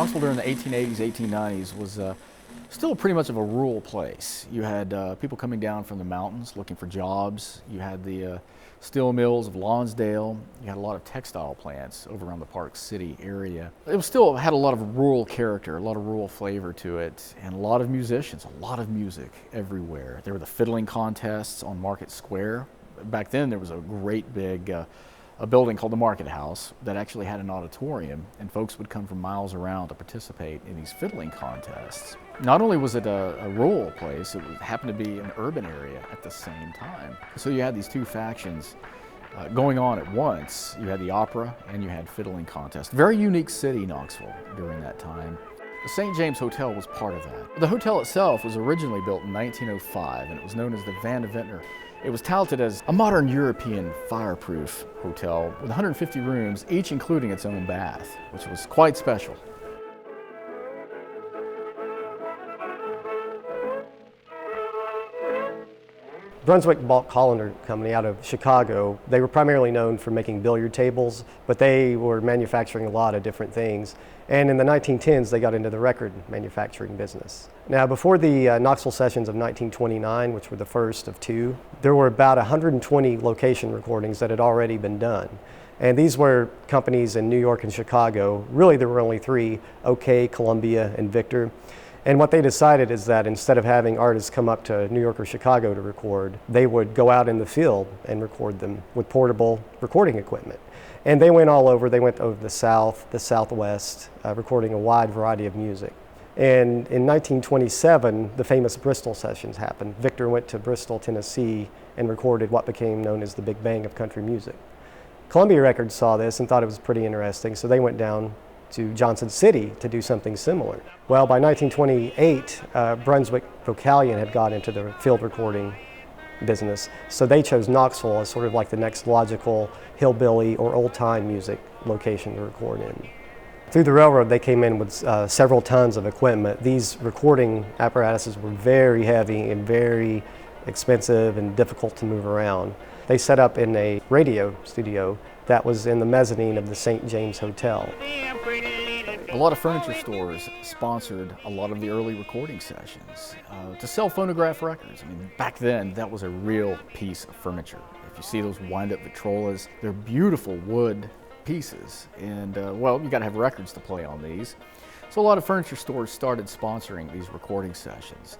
Knoxville during the 1880s, 1890s was still pretty much of a rural place. You had people coming down from the mountains looking for jobs. You had the steel mills of Lonsdale. You had a lot of textile plants over around the Park City area. It was still had a lot of rural character, a lot of rural flavor to it, and a lot of musicians, a lot of music everywhere. There were the fiddling contests on Market Square. Back then there was a great big a building called the Market House that actually had an auditorium, and folks would come from miles around to participate in these fiddling contests. Not only was it a rural place, it happened to be an urban area at the same time. So you had these two factions going on at once. You had the opera and you had fiddling contests. Very unique city, Knoxville, during that time. The St. James Hotel was part of that. The hotel itself was originally built in 1905, and it was known as the Van de Ventnor. It was touted as a modern European fireproof hotel with 150 rooms, each including its own bath, which was quite special. Brunswick-Vocalion company out of Chicago, they were primarily known for making billiard tables, but they were manufacturing a lot of different things. And in the 1910s, they got into the record manufacturing business. Now, before the Knoxville Sessions of 1929, which were the first of two, there were about 120 location recordings that had already been done. And these were companies in New York and Chicago. Really, there were only three: OK, Columbia, and Victor. And what they decided is that instead of having artists come up to New York or Chicago to record, they would go out in the field and record them with portable recording equipment. And they went all over. They went over the South, the Southwest, recording a wide variety of music. And in 1927, the famous Bristol Sessions happened. Victor went to Bristol, Tennessee, and recorded what became known as the Big Bang of country music. Columbia Records saw this and thought it was pretty interesting, so they went down to Johnson City to do something similar. Well, by 1928, Brunswick-Vocalion had got into the field recording business, so they chose Knoxville as sort of like the next logical hillbilly or old-time music location to record in. Through the railroad, they came in with several tons of equipment. These recording apparatuses were very heavy and very expensive and difficult to move around. They set up in a radio studio that was in the mezzanine of the St. James Hotel. A lot of furniture stores sponsored a lot of the early recording sessions to sell phonograph records. I mean, back then, that was a real piece of furniture. If you see those wind-up Victrolas, they're beautiful wood pieces, and well, you got to have records to play on these. So a lot of furniture stores started sponsoring these recording sessions.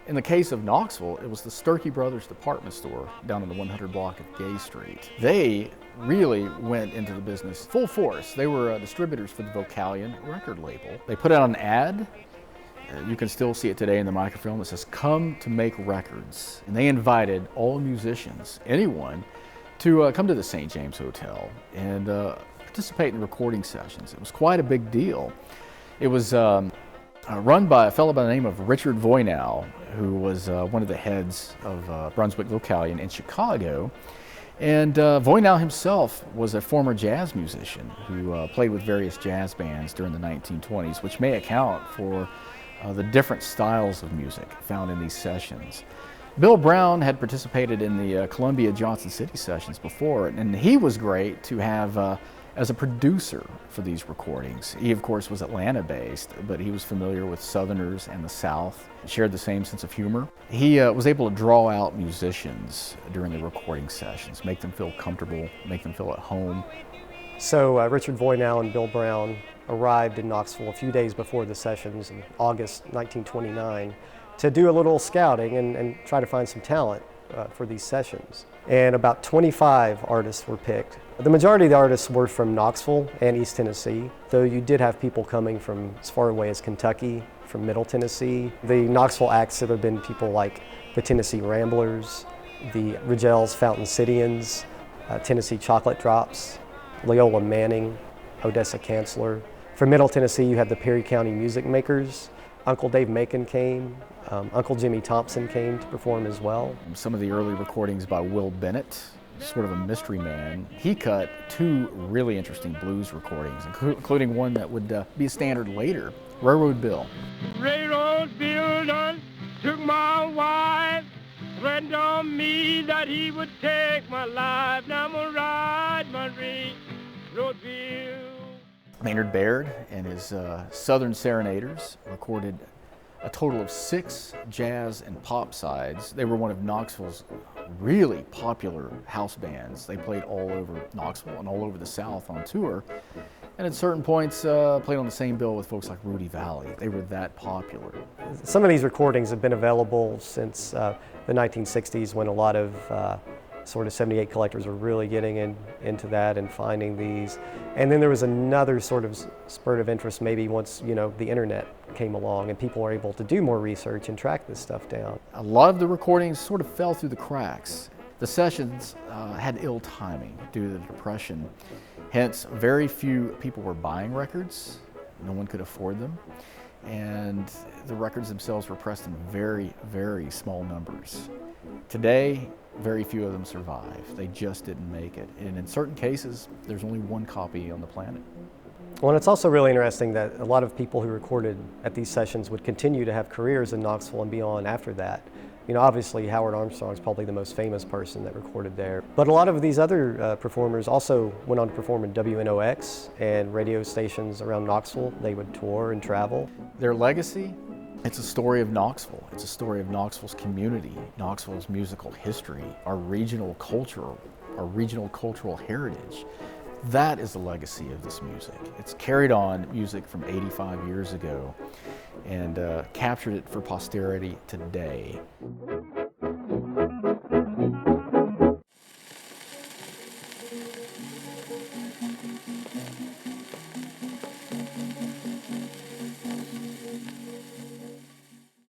In the case of Knoxville, it was the Sturkey Brothers department store down in the 100 block of Gay Street. They really went into the business full force. They were distributors for the Vocalion record label. They put out an ad. You can still see it today in the microfilm that says, "Come to make records." And they invited all musicians, anyone, to come to the St. James Hotel and participate in recording sessions. It was quite a big deal. It was run by a fellow by the name of Richard Voynow, who was one of the heads of Brunswick-Vocalion in Chicago. And Voynow himself was a former jazz musician who played with various jazz bands during the 1920s, which may account for the different styles of music found in these sessions. Bill Brown had participated in the Columbia Johnson City sessions before, and he was great to have as a producer for these recordings. He, of course, was Atlanta-based, but he was familiar with Southerners and the South, shared the same sense of humor. He was able to draw out musicians during the recording sessions, make them feel comfortable, make them feel at home. So Richard Voynow and Bill Brown arrived in Knoxville a few days before the sessions in August 1929 to do a little scouting and try to find some talent for these sessions. And about 25 artists were picked. The majority of the artists were from Knoxville and East Tennessee, though you did have people coming from as far away as Kentucky, from Middle Tennessee. The Knoxville acts have been people like the Tennessee Ramblers, the Rigel's Fountain Cityans, Tennessee Chocolate Drops, Leola Manning, Odessa Chancellor. From Middle Tennessee, you had the Perry County Music Makers. Uncle Dave Macon came. Uncle Jimmy Thompson came to perform as well. Some of the early recordings by Will Bennett, sort of a mystery man. He cut two really interesting blues recordings, including one that would be a standard later, Railroad Bill. Railroad Bill done took my wife, threatened on me that he would take my life. Now I'm gonna ride my railroad bill. Maynard Baird and his Southern Serenaders recorded a total of 6 jazz and pop sides. They were one of Knoxville's really popular house bands. They played all over Knoxville and all over the South on tour, and at certain points played on the same bill with folks like Rudy Valley. They were that popular. Some of these recordings have been available since the 1960s, when a lot of sort of 78 collectors were really getting into that and finding these. And then there was another sort of spurt of interest maybe once, you know, the internet came along and people were able to do more research and track this stuff down. A lot of the recordings sort of fell through the cracks. The sessions had ill timing due to the Depression. Hence, very few people were buying records. No one could afford them. And the records themselves were pressed in very, very small numbers. Today, very few of them survive. They just didn't make it. And in certain cases, there's only one copy on the planet. Well, and it's also really interesting that a lot of people who recorded at these sessions would continue to have careers in Knoxville and beyond after that. You know, obviously Howard Armstrong is probably the most famous person that recorded there. But a lot of these other performers also went on to perform in WNOX and radio stations around Knoxville. They would tour and travel. Their legacy, it's a story of Knoxville. It's a story of Knoxville's community, Knoxville's musical history, our regional cultural heritage. That is the legacy of this music. It's carried on music from 85 years ago and captured it for posterity today.